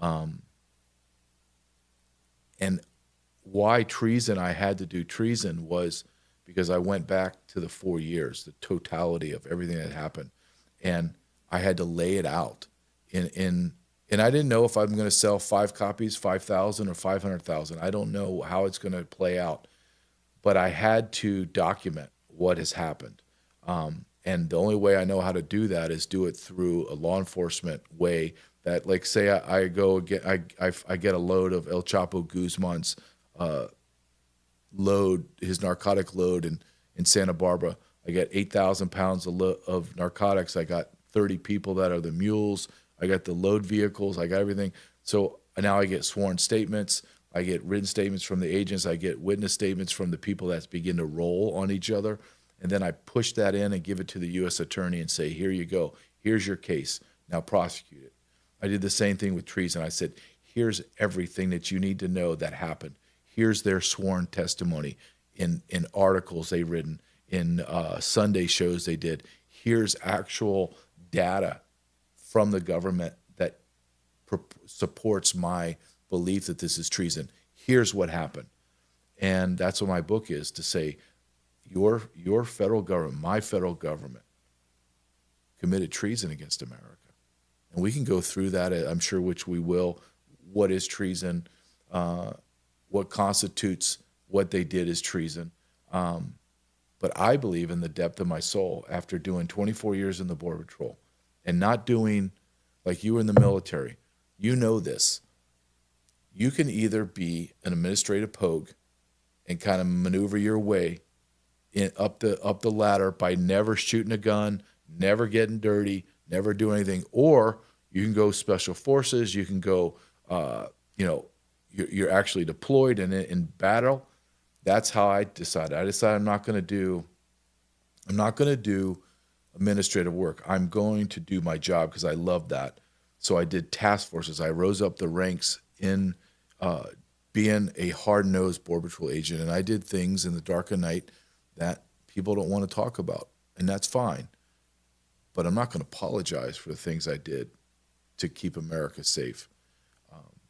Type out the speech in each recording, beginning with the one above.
And why treason, I had to do treason, was because I went back to the 4 years, the totality of everything that happened. And I had to lay it out and I didn't know if I'm going to sell 5 copies, 5,000 or 500,000. I don't know how it's going to play out, but I had to document what has happened. And the only way I know how to do that is do it through a law enforcement way. That, like, say I go get I get a load of El Chapo Guzman's load, his narcotic load in Santa Barbara. I got 8,000 pounds of narcotics. I got 30 people that are the mules. I got the load vehicles. I got everything. So now I get sworn statements. I get written statements from the agents. I get witness statements from the people that begin to roll on each other. And then I push that in and give it to the U.S. attorney and say, here you go. Here's your case. Now prosecute it. I did the same thing with treason. I said, here's everything that you need to know that happened. Here's their sworn testimony in articles they've written, in Sunday shows they did. Here's actual data from the government that supports my belief that this is treason. Here's what happened. And that's what my book is, to say, your federal government, my federal government, committed treason against America. And we can go through that, I'm sure, which we will. What is treason? What constitutes what they did as treason? But I believe in the depth of my soul, after doing 24 years in the Border Patrol and not doing like you were in the military, you know this. You can either be an administrative pogue and kind of maneuver your way up the ladder by never shooting a gun, never getting dirty, never doing anything, or you can go special forces. You can go, you're actually deployed and in battle. That's how I decided. I decided I'm not going to do administrative work. I'm going to do my job because I love that. So I did task forces. I rose up the ranks in being a hard-nosed Border Patrol agent, and I did things in the dark of night that people don't want to talk about, and that's fine. But I'm not going to apologize for the things I did to keep America safe.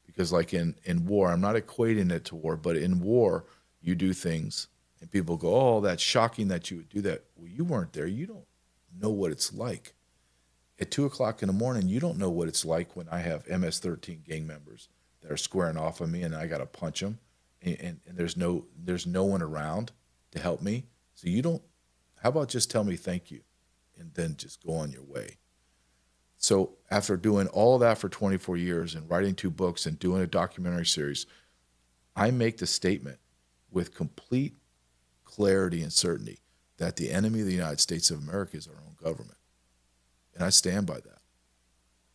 Because like in war, I'm not equating it to war, but in war, you do things and people go, oh, that's shocking that you would do that. Well, you weren't there. You don't know what it's like. At 2 o'clock in the morning, you don't know what it's like when I have MS-13 gang members that are squaring off on me and I got to punch them and there's no one around to help me. So how about just tell me thank you and then just go on your way. So after doing all of that for 24 years and writing 2 books and doing a documentary series, I make the statement with complete clarity and certainty that the enemy of the United States of America is our own government. And I stand by that.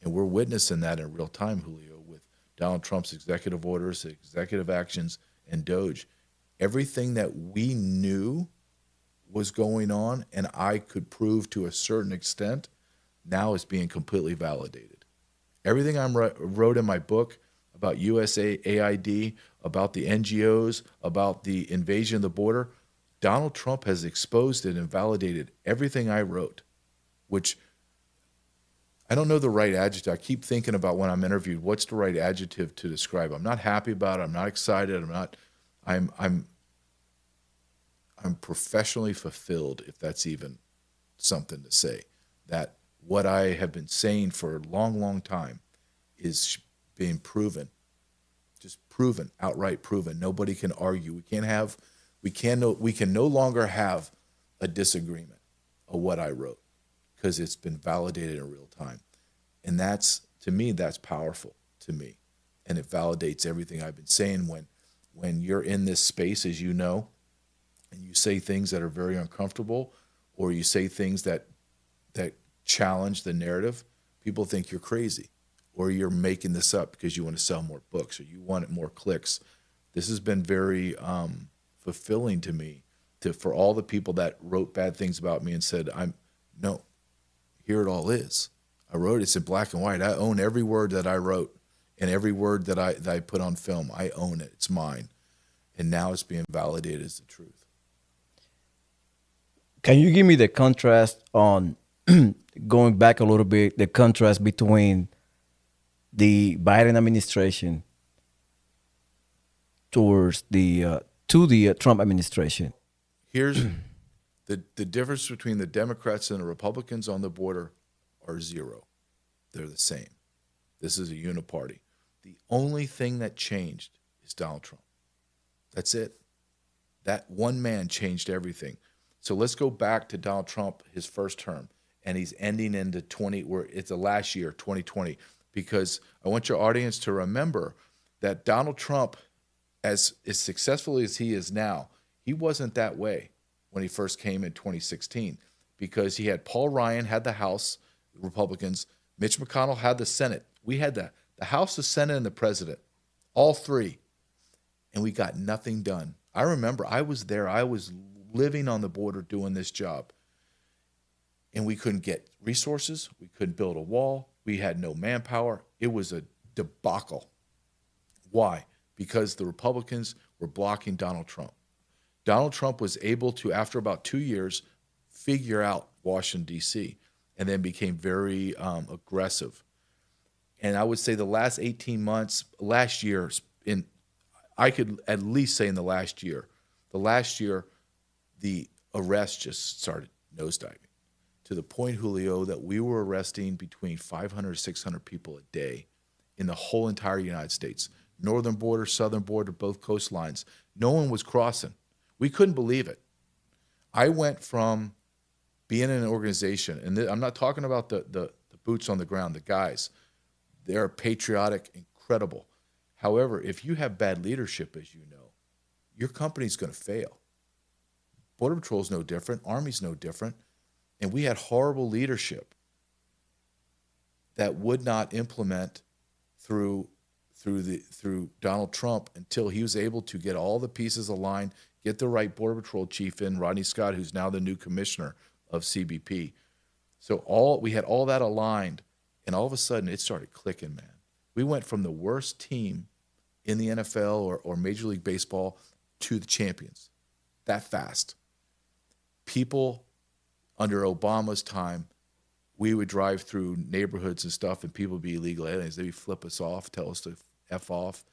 And we're witnessing that in real time, Julio, with Donald Trump's executive orders, executive actions, and DOJ. Everything that we knew was going on and I could prove to a certain extent now is being completely validated. Everything I wrote in my book about USAID, about the NGOs, about the invasion of the border, Donald Trump has exposed it and validated everything I wrote, which I don't know the right adjective. I keep thinking about when I'm interviewed, what's the right adjective to describe? I'm not happy about it. I'm not excited. I'm professionally fulfilled, if that's even something to say, that what I have been saying for a long, long time is being proven, just proven, outright proven. Nobody can argue. We can no longer have a disagreement of what I wrote because it's been validated in real time. And to me, that's powerful to me. And it validates everything I've been saying when you're in this space, as you know, and you say things that are very uncomfortable, or you say things that challenge the narrative, people think you're crazy, or you're making this up because you want to sell more books or you want more clicks. This has been very fulfilling to me, for all the people that wrote bad things about me and said, no, here it all is. I wrote it's in black and white. I own every word that I wrote and every word that I put on film. I own it. It's mine. And now it's being validated as the truth. Can you give me the contrast on going back a little bit, the contrast between the Biden administration towards the to the Trump administration? Here's the difference between the Democrats and the Republicans on the border are zero. They're the same. This is a uniparty. The only thing that changed is Donald Trump. That's it. That one man changed everything. So let's go back to Donald Trump, his first term, and he's ending into 20, where it's the last year, 2020, because I want your audience to remember that Donald Trump, as successful as he is now, he wasn't that way when he first came in 2016, because he had Paul Ryan had the House, the Republicans, Mitch McConnell had the Senate. We had the House, the Senate, and the President, all three, and we got nothing done. I remember I was there. I was living on the border doing this job, and we couldn't get resources. We couldn't build a wall. We had no manpower. It was a debacle. Why? Because the Republicans were blocking Donald Trump. Donald Trump was able to, after about 2 years, figure out Washington, D.C., and then became very aggressive. And I would say the last 18 months, last year, I could at least say in the last year, the arrests just started nosediving to the point, Julio, that we were arresting between 500 600 people a day in the whole entire United States. Northern border, southern border, both coastlines. No one was crossing. We couldn't believe it. I went from being in an organization, and I'm not talking about the boots on the ground, the guys. They're patriotic, incredible. However, if you have bad leadership, as you know, your company's going to fail. Border Patrol's no different. Army's no different. And we had horrible leadership that would not implement through Donald Trump until he was able to get all the pieces aligned, get the right Border Patrol chief in, Rodney Scott, who's now the new commissioner of CBP. So we had all that aligned, and all of a sudden it started clicking, man. We went from the worst team in the NFL or Major League Baseball to the champions that fast. People under Obama's time, we would drive through neighborhoods and stuff, and people would be illegal aliens. They'd flip us off, tell us to F off.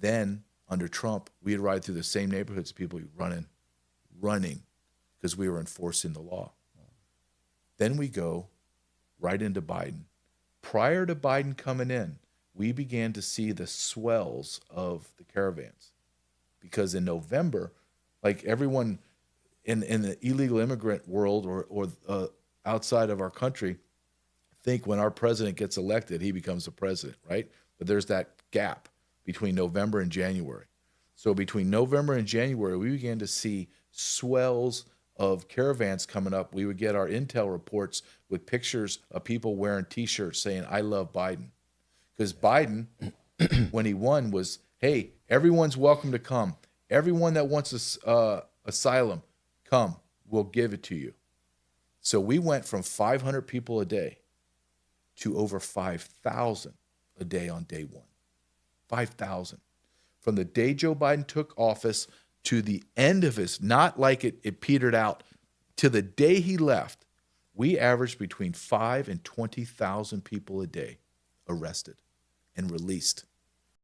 Then, under Trump, we'd ride through the same neighborhoods, people would be running, because we were enforcing the law. Then we go right into Biden. Prior to Biden coming in, we began to see the swells of the caravans, because in November, like everyone in the illegal immigrant world or outside of our country, think when our president gets elected, he becomes the president, right? But there's that gap between November and January. So between November and January, we began to see swells of caravans coming up. We would get our intel reports with pictures of people wearing T-shirts saying, "I love Biden." Because Biden, when he won, was, hey, everyone's welcome to come. Everyone that wants asylum, come. We'll give it to you. So we went from 500 people a day to over 5,000 a day on day one. 5,000. From the day Joe Biden took office to the end of his, not like it petered out, to the day he left, we averaged between 5,000 and 20,000 people a day arrested and released.